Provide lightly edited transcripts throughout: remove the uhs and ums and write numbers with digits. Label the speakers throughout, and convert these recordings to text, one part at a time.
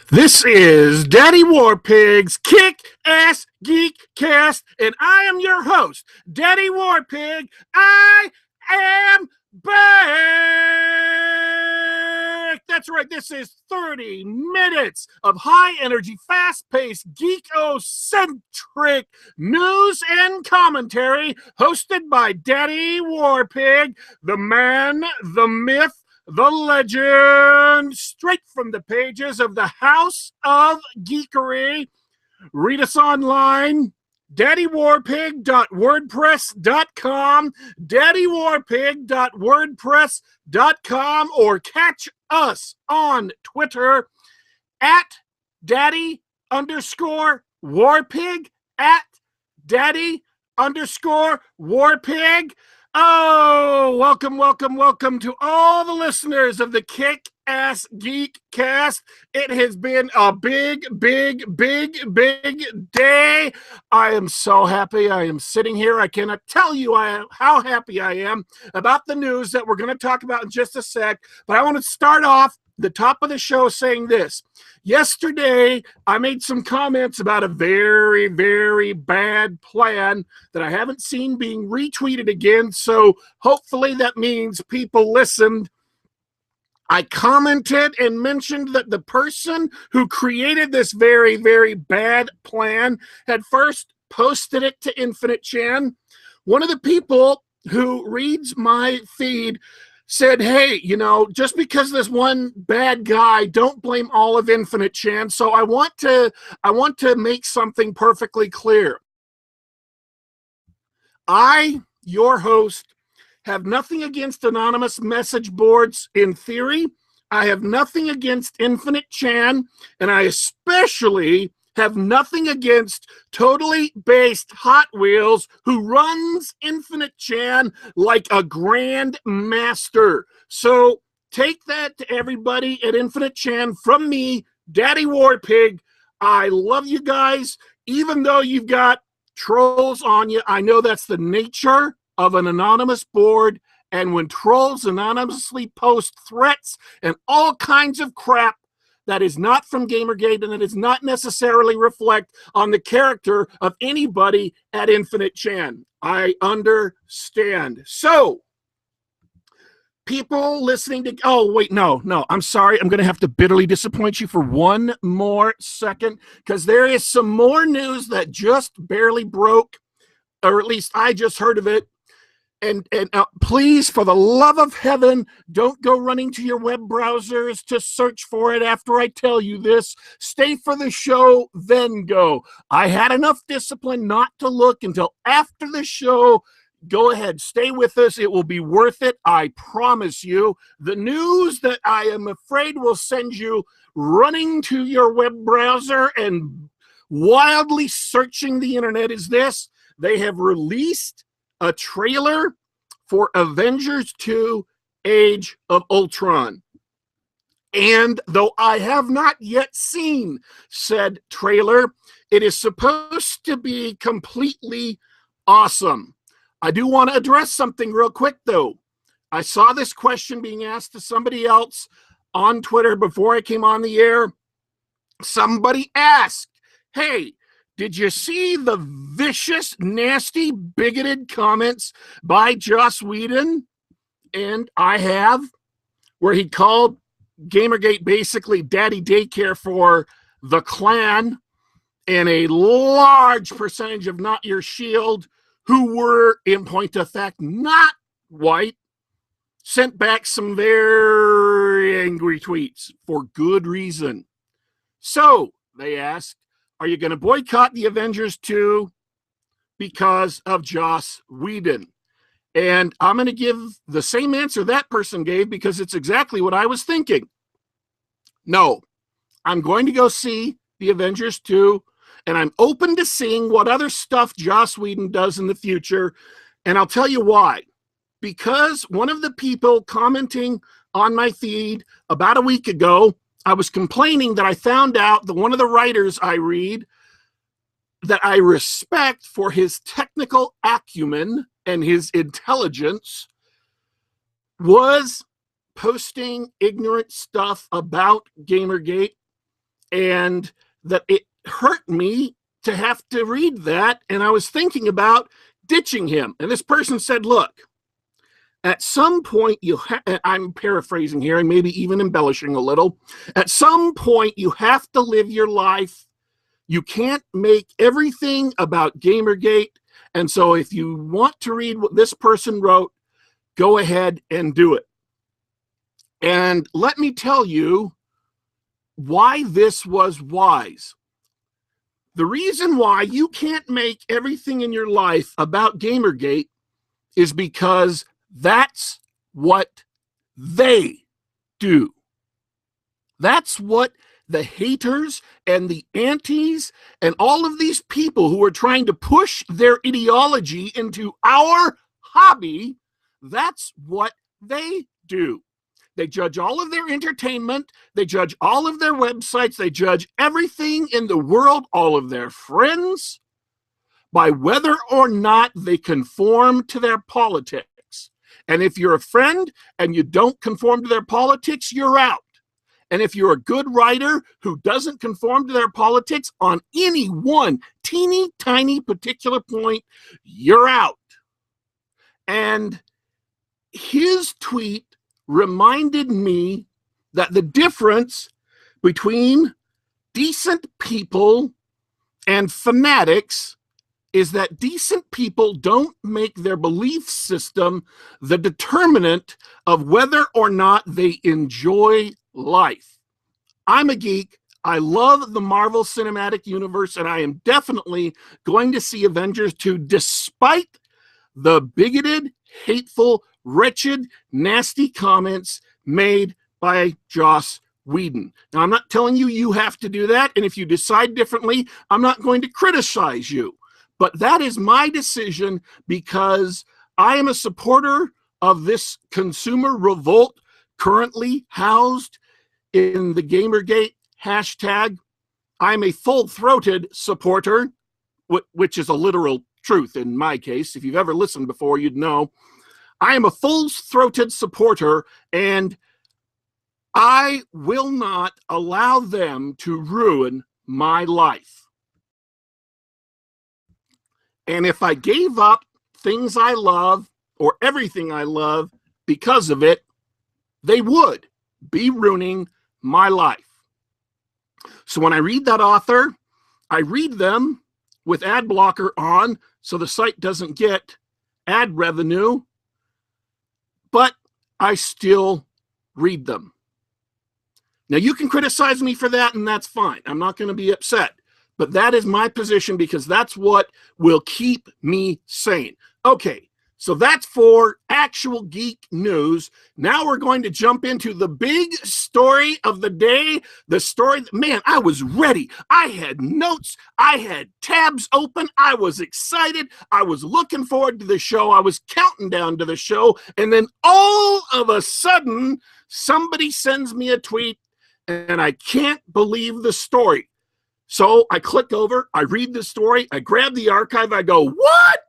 Speaker 1: This is Daddy Warpig's Kick-Ass Geek Cast, and I am your host, Daddy Warpig. I am back! That's right, this is 30 minutes of high-energy, fast-paced, geek-ocentric news and commentary hosted by Daddy Warpig, the man, the myth, the legend, straight from the pages of the House of Geekery. Read us online, daddywarpig.wordpress.com, daddywarpig.wordpress.com, or catch us on Twitter at daddy_warpig, at daddy_warpig. Oh, welcome to all the listeners of the Kick-Ass Geek Cast. It has been a big day. I am so happy. I am sitting here. I cannot tell you how happy I am about the news that we're going to talk about in just a sec. But I want to start off the top of the show saying this. Yesterday, I made some comments about a very bad plan that I haven't seen being retweeted again, so hopefully that means people listened. I commented and mentioned that the person who created this very bad plan had first posted it to Infinite Chan. One of the people who reads my feed said, hey, just because there's one bad guy, don't blame all of Infinite Chan. So I want to make something perfectly clear. I, your host, have nothing against anonymous message boards in theory. I have nothing against Infinite Chan, and I especially have nothing against totally based Hotwheels, who runs Infinite Chan like a grand master. So take that to everybody at Infinite Chan from me, Daddy Warpig. I love you guys, even though you've got trolls on you. I know that's the nature of an anonymous board, and when trolls anonymously post threats and all kinds of crap that is not from Gamergate and that does not necessarily reflect on the character of anybody at Infinite Chan, I understand. So, people listening to... Oh, wait, no. I'm sorry. I'm going to have to bitterly disappoint you for one more second, because there is some more news that just barely broke, or at least I just heard of it. And please, for the love of heaven, don't go running to your web browsers to search for it after I tell you this. Stay for the show, then go. I had enough discipline not to look until after the show. Go ahead, stay with us. It will be worth it, I promise you. The news that I am afraid will send you running to your web browser and wildly searching the internet is this. They have released a trailer for Avengers 2 Age of Ultron. And though I have not yet seen said trailer, it is supposed to be completely awesome. I do want to address something real quick, though. I saw this question being asked to somebody else on Twitter before I came on the air. Somebody asked, hey, did you see the vicious, nasty, bigoted comments by Joss Whedon? And I have, where he called Gamergate basically daddy daycare for the clan, and a large percentage of Not Your Shield, who were, in point of fact, not white, sent back some very angry tweets for good reason. So, they asked, are you going to boycott the Avengers 2 because of Joss Whedon? And I'm going to give the same answer that person gave because it's exactly what I was thinking. No, I'm going to go see the Avengers 2, and I'm open to seeing what other stuff Joss Whedon does in the future. And I'll tell you why. Because one of the people commenting on my feed about a week ago, I was complaining that I found out that one of the writers I read that I respect for his technical acumen and his intelligence was posting ignorant stuff about Gamergate and that it hurt me to have to read that. And I was thinking about ditching him. And this person said, look, at some point I'm paraphrasing here and maybe even embellishing a little. At some point you have to live your life. You can't make everything about Gamergate. And so if you want to read what this person wrote, go ahead and do it. And let me tell you why this was wise. The reason why you can't make everything in your life about Gamergate is because that's what they do. That's what the haters and the antis and all of these people who are trying to push their ideology into our hobby, that's what they do. They judge all of their entertainment. They judge all of their websites. They judge everything in the world, all of their friends, by whether or not they conform to their politics. And if you're a friend and you don't conform to their politics, you're out. And if you're a good writer who doesn't conform to their politics on any one teeny tiny particular point, you're out. And his tweet reminded me that the difference between decent people and fanatics is that decent people don't make their belief system the determinant of whether or not they enjoy life. I'm a geek. I love the Marvel Cinematic Universe, and I am definitely going to see Avengers 2 despite the bigoted, hateful, wretched, nasty comments made by Joss Whedon. Now, I'm not telling you you have to do that, and if you decide differently, I'm not going to criticize you. But that is my decision because I am a supporter of this consumer revolt currently housed in the Gamergate hashtag. I'm a full-throated supporter, which is a literal truth in my case. If you've ever listened before, you'd know. I am a full-throated supporter, and I will not allow them to ruin my life. And if I gave up things I love or everything I love because of it, they would be ruining my life. So when I read that author, I read them with ad blocker on so the site doesn't get ad revenue, but I still read them. Now, you can criticize me for that, and that's fine. I'm not going to be upset. But that is my position because that's what will keep me sane. Okay, so that's for actual geek news. Now we're going to jump into the big story of the day. The story, man, I was ready. I had notes. I had tabs open. I was excited. I was looking forward to the show. I was counting down to the show. And then all of a sudden, somebody sends me a tweet, and I can't believe the story. So I click over, I read the story, I grab the archive, I go, what?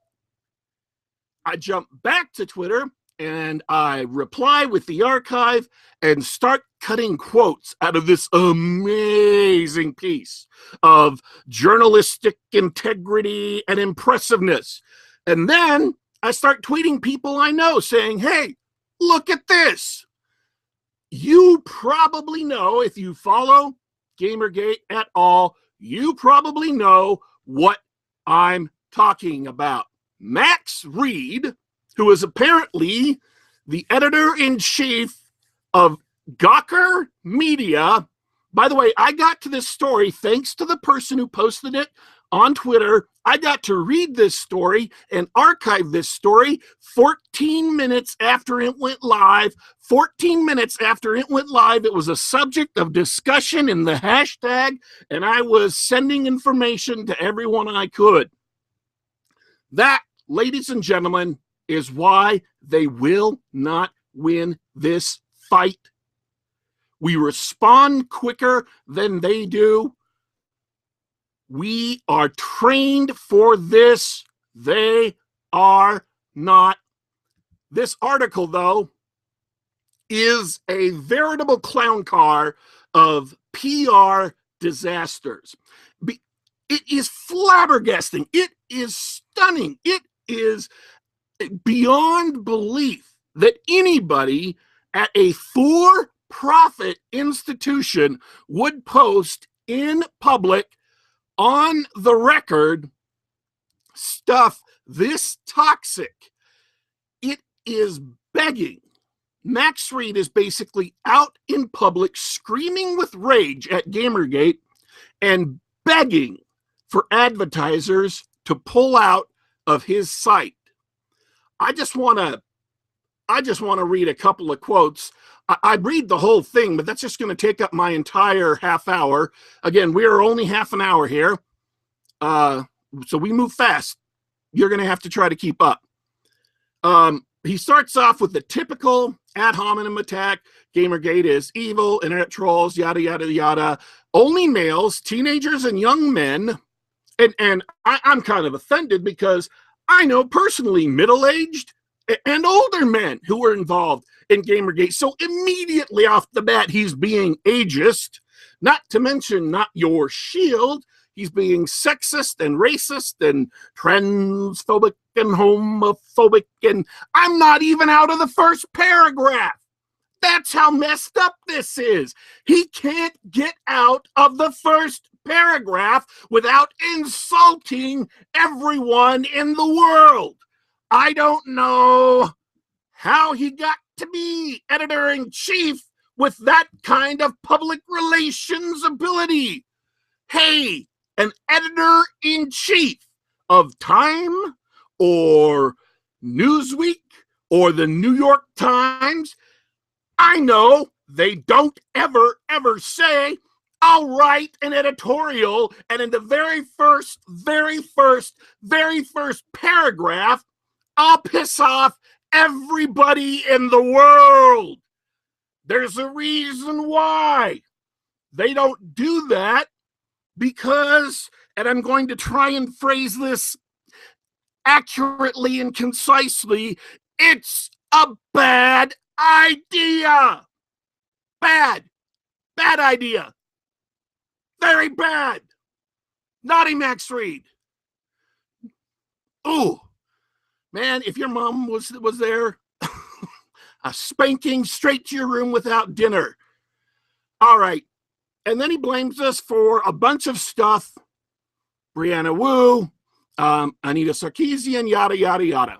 Speaker 1: I jump back to Twitter and I reply with the archive and start cutting quotes out of this amazing piece of journalistic integrity and impressiveness. And then I start tweeting people I know saying, hey, look at this. You probably know, if you follow Gamergate at all, you probably know what I'm talking about. Max Reed, who is apparently the editor-in-chief of Gawker Media. By the way, I got to this story thanks to the person who posted it on Twitter. I got to read this story and archive this story 14 minutes after it went live. 14 minutes after it went live, it was a subject of discussion in the hashtag, and I was sending information to everyone I could. That, ladies and gentlemen, is why they will not win this fight. We respond quicker than they do. We are trained for this. They are not. This article, though, is a veritable clown car of PR disasters. It is flabbergasting. It is stunning. It is beyond belief that anybody at a for-profit institution would post in public on the record stuff this toxic. It is begging. Max Reed is basically out in public screaming with rage at Gamergate and begging for advertisers to pull out of his site. I just want to read a couple of quotes. I'd read the whole thing, but that's just going to take up my entire half hour. Again, we are only half an hour here. So we move fast. You're going to have to try to keep up. He starts off with the typical ad hominem attack. Gamergate is evil, internet trolls, yada, yada, yada. Only males, teenagers, and young men. And I'm kind of offended because I know personally middle-aged and older men who were involved in Gamergate. So immediately off the bat, he's being ageist, not to mention not your shield. He's being sexist and racist and transphobic and homophobic. And I'm not even out of the first paragraph. That's how messed up this is. He can't get out of the first paragraph without insulting everyone in the world. I don't know how he got to be editor-in-chief with that kind of public relations ability. Hey, an editor-in-chief of Time or Newsweek or the New York Times, I know they don't ever say, I'll write an editorial, and in the very first paragraph, I'll piss off everybody in the world. There's a reason why they don't do that, because, and I'm going to try and phrase this accurately and concisely, it's a bad idea. Bad idea. Very bad. Naughty Max Reed. Ooh, man, if your mom was there, a spanking straight to your room without dinner. All right. And then he blames us for a bunch of stuff. Brianna Wu, Anita Sarkeesian, yada, yada, yada.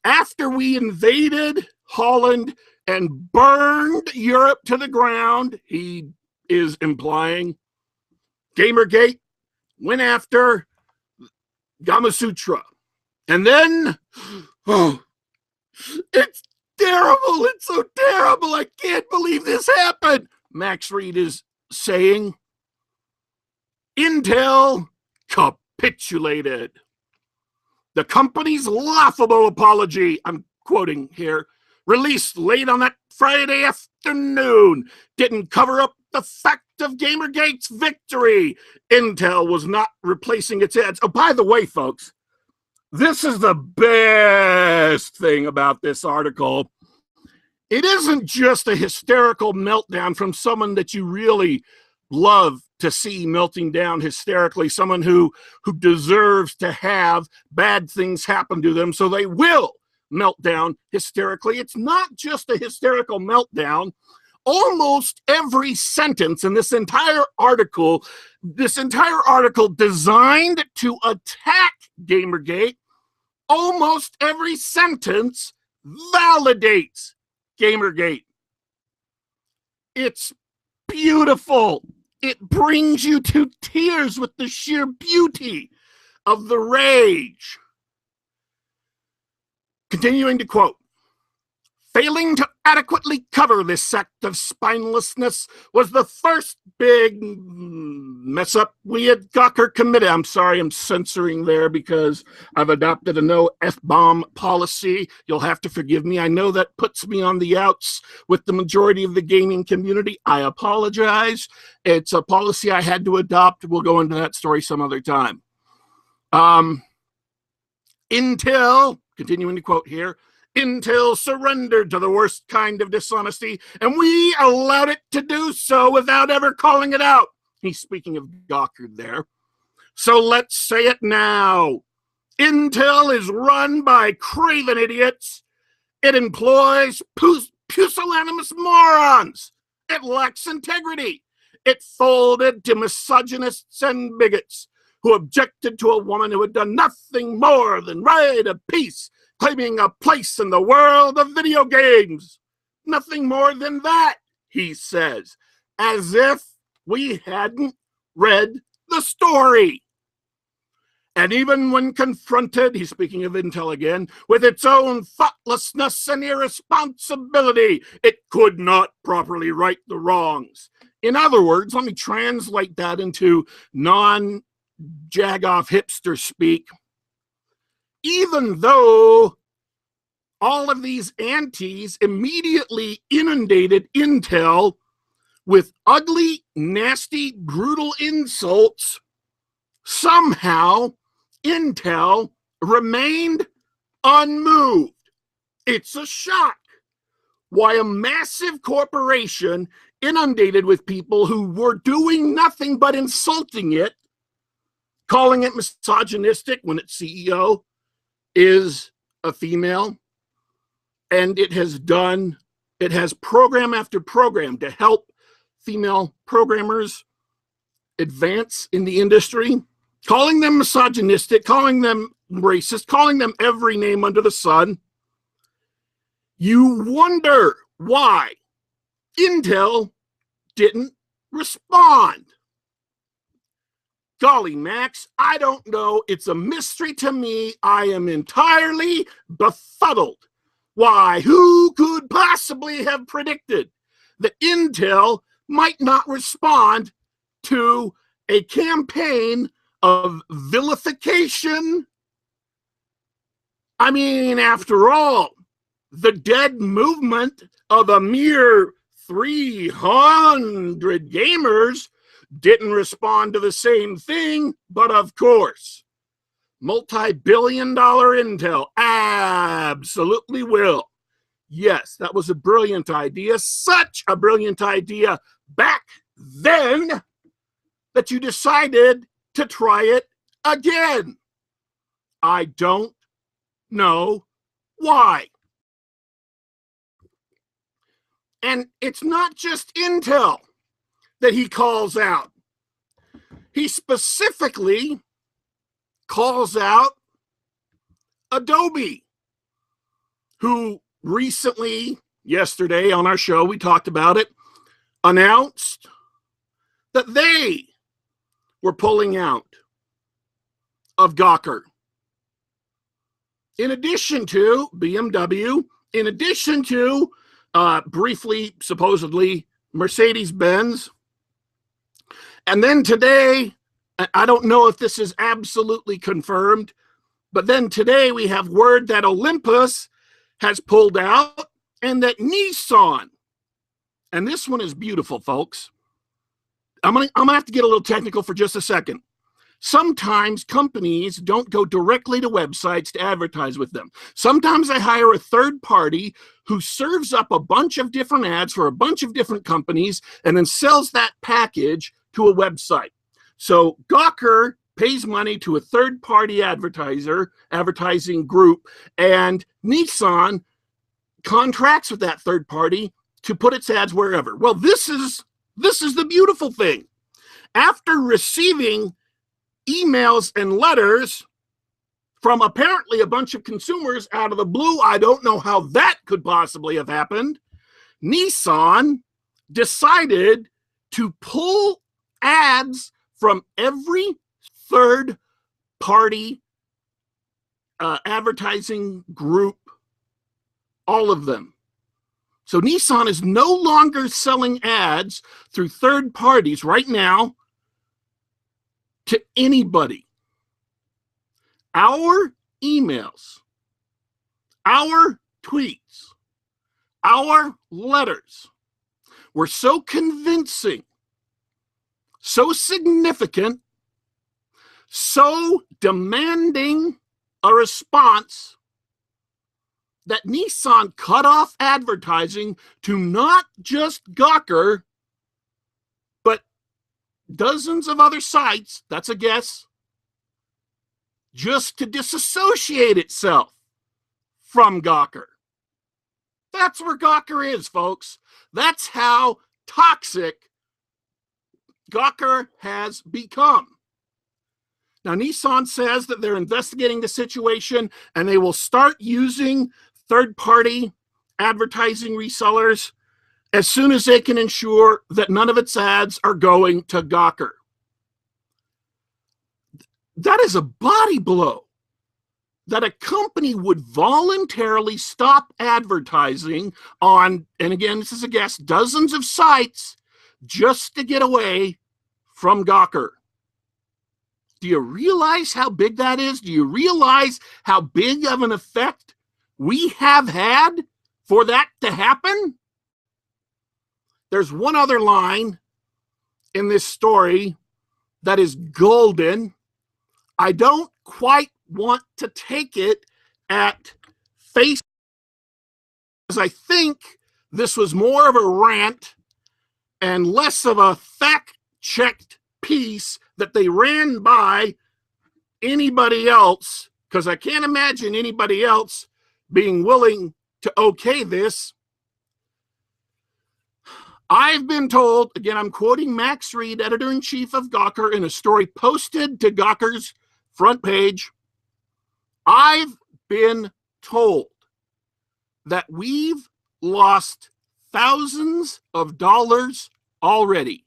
Speaker 1: After we invaded Holland and burned Europe to the ground, he is implying, Gamergate went after Gamasutra. And then, it's terrible. It's so terrible. I can't believe this happened. Max Reed is saying, Intel capitulated. The company's laughable apology, I'm quoting here, released late on that Friday afternoon, didn't cover up the fact of Gamergate's victory. Intel was not replacing its heads. Oh, by the way, folks, this is the best thing about this article. It isn't just a hysterical meltdown from someone that you really love to see melting down hysterically, someone who deserves to have bad things happen to them, so they will melt down hysterically. It's not just a hysterical meltdown. Almost every sentence in this entire article designed to attack Gamergate, almost every sentence validates Gamergate. It's beautiful. It brings you to tears with the sheer beauty of the rage. Continuing to quote, failing to adequately cover this sect of spinelessness was the first big mess up we at Gawker committed. I'm sorry, I'm censoring there because I've adopted a no F-bomb policy. You'll have to forgive me. I know that puts me on the outs with the majority of the gaming community. I apologize. It's a policy I had to adopt. We'll go into that story some other time. Intel, continuing to quote here, Intel surrendered to the worst kind of dishonesty, and we allowed it to do so without ever calling it out. He's speaking of Gawker there. So let's say it now. Intel is run by craven idiots. It employs pusillanimous morons. It lacks integrity. It folded to misogynists and bigots who objected to a woman who had done nothing more than write a piece claiming a place in the world of video games. Nothing more than that, he says, as if we hadn't read the story. And even when confronted, he's speaking of Intel again, with its own thoughtlessness and irresponsibility, it could not properly right the wrongs. In other words, let me translate that into non-jagoff hipster speak. Even though all of these antis immediately inundated Intel with ugly, nasty, brutal insults, somehow Intel remained unmoved. It's a shock why a massive corporation inundated with people who were doing nothing but insulting it, calling it misogynistic when its CEO is a female, and it has program after program to help female programmers advance in the industry, calling them misogynistic, calling them racist, calling them every name under the sun. You wonder why Intel didn't respond. Golly, Max, I don't know. It's a mystery to me. I am entirely befuddled. Why, who could possibly have predicted that Intel might not respond to a campaign of vilification? I mean, after all, the dead movement of a mere 300 gamers didn't respond to the same thing, but of course, multi-billion-dollar Intel absolutely will. Yes, that was a brilliant idea, such a brilliant idea back then that you decided to try it again. I don't know why. And it's not just Intel that he calls out. He specifically calls out Adobe, who recently, yesterday on our show, we talked about it, announced that they were pulling out of Gawker. In addition to BMW, in addition to briefly, supposedly, Mercedes-Benz. And then today, I don't know if this is absolutely confirmed, but then today we have word that Olympus has pulled out and that Nissan, and this one is beautiful, folks. I'm gonna have to get a little technical for just a second. Sometimes companies don't go directly to websites to advertise with them. Sometimes they hire a third party who serves up a bunch of different ads for a bunch of different companies and then sells that package to a website. So Gawker pays money to a third-party advertising group, and Nissan contracts with that third party to put its ads wherever. Well, this is the beautiful thing. After receiving emails and letters from apparently a bunch of consumers out of the blue, I don't know how that could possibly have happened, Nissan decided to pull ads from every third-party advertising group, all of them. So Nissan is no longer selling ads through third parties right now to anybody. Our emails, our tweets, our letters were so convincing, so significant, so demanding a response, that Nissan that Nissan cut off advertising to not just Gawker, but dozens of other sites, that's a guess, just to disassociate itself from Gawker. That's where Gawker is, folks. That's how toxic Gawker has become. Now, Nissan says that they're investigating the situation and they will start using third-party advertising resellers as soon as they can ensure that none of its ads are going to Gawker. That is a body blow. That a company would voluntarily stop advertising on, and again, this is a guess, dozens of sites just to get away from Gawker. Do you realize how big that is? Do you realize how big of an effect we have had for that to happen? There's one other line in this story that is golden. I don't quite want to take it at face, because I think this was more of a rant and less of a fact-checked piece that they ran by anybody else, because I can't imagine anybody else being willing to okay this. I've been told, again, I'm quoting Max Reed, editor-in-chief of Gawker, in a story posted to Gawker's front page. I've been told that we've lost thousands of dollars already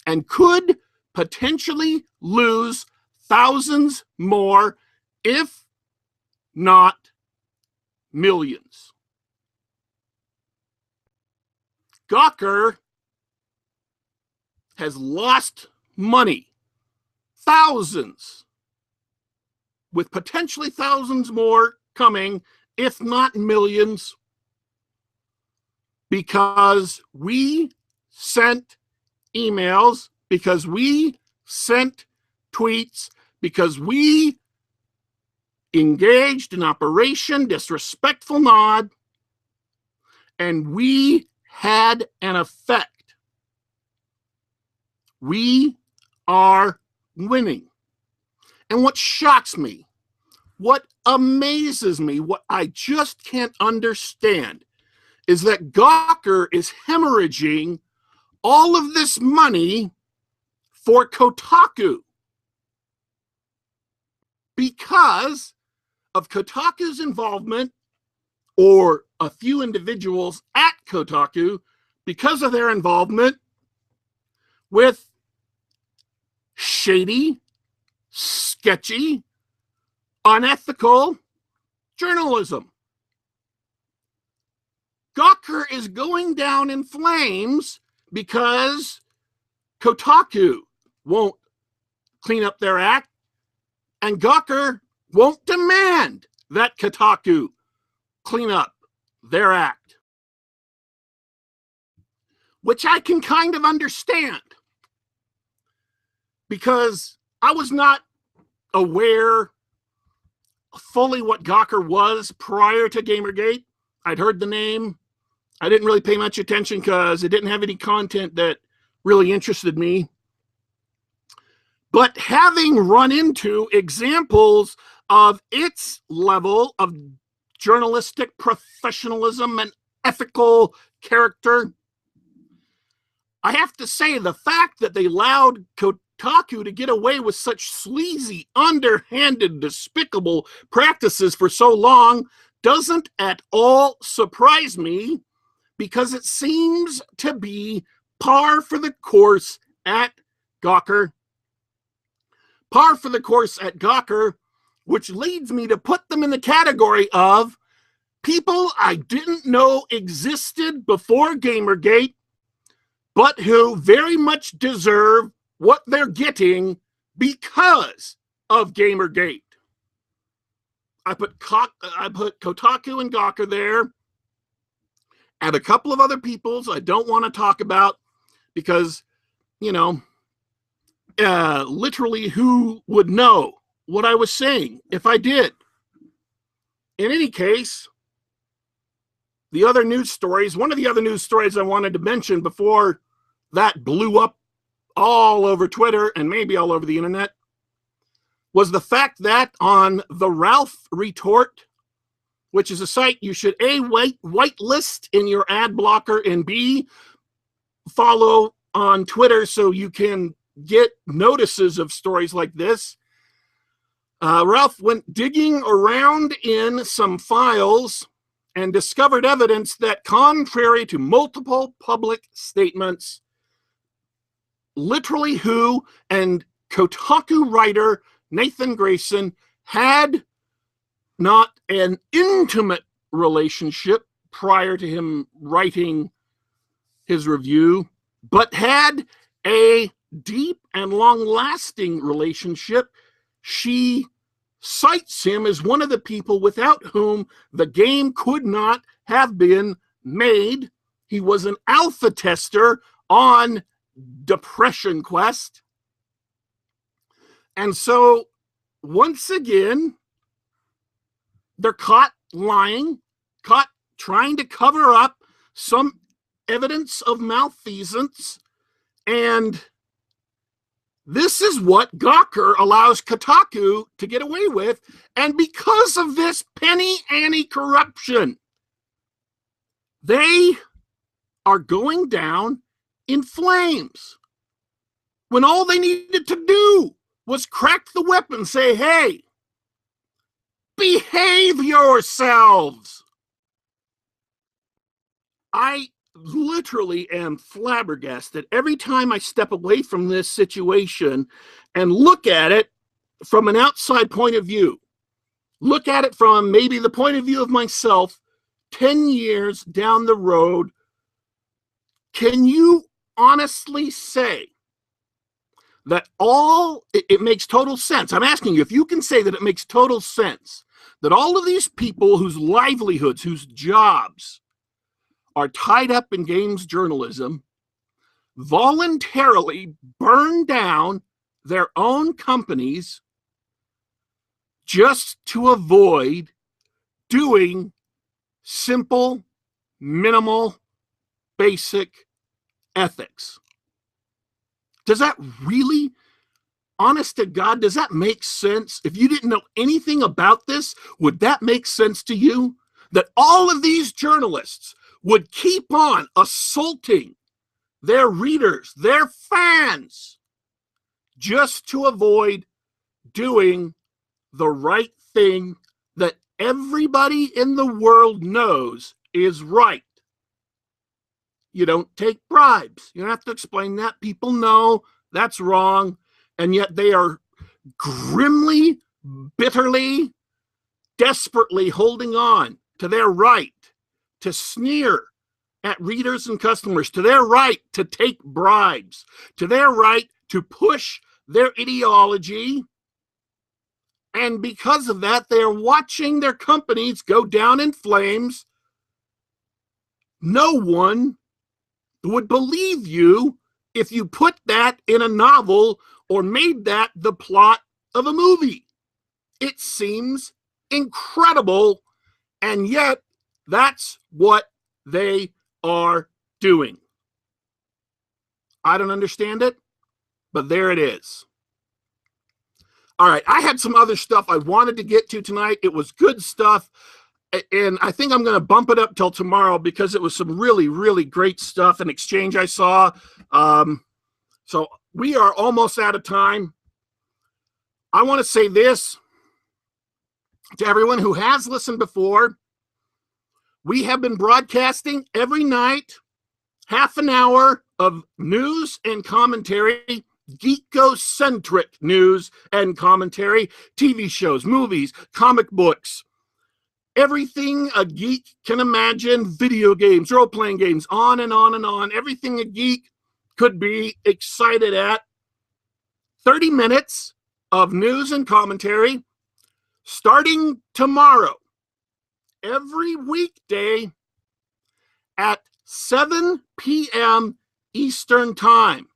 Speaker 1: and could potentially lose thousands more, if not millions. Gawker has lost money, thousands, with potentially thousands more coming, if not millions, because we sent emails, because we sent tweets, because we engaged in Operation Disrespectful Nod, and we had an effect. We are winning. And what shocks me, what amazes me, what I just can't understand, is that Gawker is hemorrhaging all of this money for Kotaku because of Kotaku's involvement, or a few individuals at Kotaku, because of their involvement with shady, sketchy, unethical journalism. Gawker is going down in flames because Kotaku won't clean up their act, and Gawker won't demand that Kotaku clean up their act, which I can kind of understand, because I was not aware fully what Gawker was prior to Gamergate. I'd heard the name. I didn't really pay much attention because it didn't have any content that really interested me. But having run into examples of its level of journalistic professionalism and ethical character, I have to say the fact that they allowed Kotaku to get away with such sleazy, underhanded, despicable practices for so long doesn't at all surprise me, because it seems to be par for the course at Gawker. Par for the course at Gawker, which leads me to put them in the category of people I didn't know existed before Gamergate, but who very much deserve what they're getting because of Gamergate. I put Kotaku and Gawker there, and a couple of other peoples I don't want to talk about because, you know, literally who would know what I was saying if I did? In any case, the other news stories, one of the other news stories I wanted to mention before that blew up all over Twitter and maybe all over the internet was the fact that on the Ralph Retort, which is a site you should A, whitelist in your ad blocker, and B, follow on Twitter so you can get notices of stories like this. Ralph went digging around in some files and discovered evidence that, contrary to multiple public statements, Literally Who and Kotaku writer Nathan Grayson had not an intimate relationship prior to him writing his review, but had a deep and long-lasting relationship. She cites him as one of the people without whom the game could not have been made. He was an alpha tester on Depression Quest. And so, once again, they're caught lying, caught trying to cover up some evidence of malfeasance, and this is what Gawker allows Kotaku to get away with, and because of this penny ante corruption, they are going down in flames when all they needed to do was crack the whip and say, hey, behave yourselves. I literally am flabbergasted every time I step away from this situation and look at it from an outside point of view. Look at it from maybe the point of view of myself 10 years down the road. Can you honestly say that it makes total sense? I'm asking you if you can say that it makes total sense that all of these people whose livelihoods, whose jobs are tied up in games journalism, voluntarily burn down their own companies just to avoid doing simple, minimal, basic ethics. Does that really, honest to God, does that make sense? If you didn't know anything about this, would that make sense to you? That all of these journalists would keep on assaulting their readers, their fans, just to avoid doing the right thing that everybody in the world knows is right. You don't take bribes. You don't have to explain that. People know that's wrong, and yet they are grimly, bitterly, desperately holding on to their right to sneer at readers and customers, to their right to take bribes, to their right to push their ideology. And because of that, they're watching their companies go down in flames. No one would believe you if you put that in a novel or made that the plot of a movie. It seems incredible, and yet that's what they are doing. I don't understand it, but there it is. All right, I had some other stuff I wanted to get to tonight. It was good stuff, and I think I'm going to bump it up till tomorrow because it was some really, really great stuff, an exchange I saw. So we are almost out of time. I want to say this to everyone who has listened before. We have been broadcasting every night, half an hour of news and commentary, geek-ocentric news and commentary, TV shows, movies, comic books, everything a geek can imagine, video games, role-playing games, on and on and on, everything a geek could be excited at. 30 minutes of news and commentary starting tomorrow. Every weekday at 7 p.m. Eastern Time.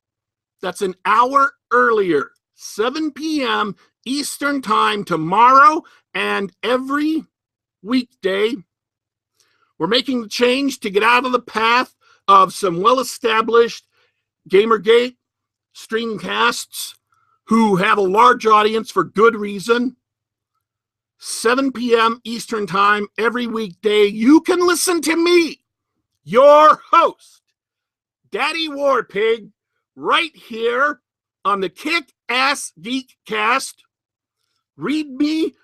Speaker 1: That's an hour earlier. 7 p.m. Eastern Time tomorrow, and every weekday We're making the change to get out of the path of some well-established Gamergate streamcasts who have a large audience for good reason. 7 p.m. Eastern Time every weekday. You can listen to me, your host, Daddy Warpig, right here on the Kick-Ass Geek Cast. Read me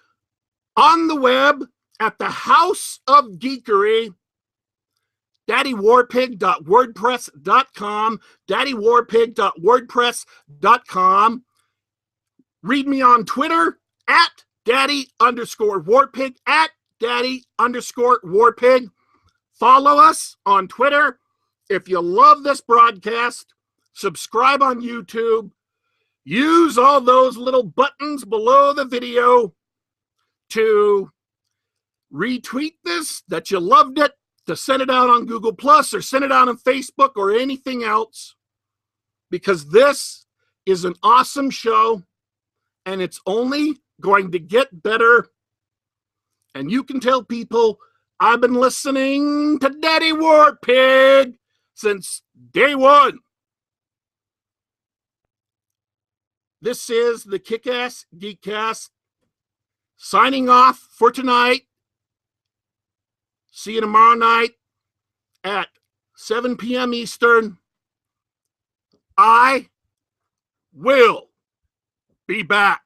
Speaker 1: on the web at the House of Geekery, daddywarpig.wordpress.com, daddywarpig.wordpress.com. Read me on Twitter at daddy_warpig, at daddy_warpig. Follow us on Twitter. If you love this broadcast, subscribe on YouTube. Use all those little buttons below the video to retweet this, that you loved it, to send it out on Google Plus or send it out on Facebook or anything else, because this is an awesome show and it's only going to get better. And you can tell people I've been listening to Daddy Warpig since day one. This is the Kick-Ass Geekcast signing off for tonight. See you tomorrow night at 7 p.m. Eastern. I will be back.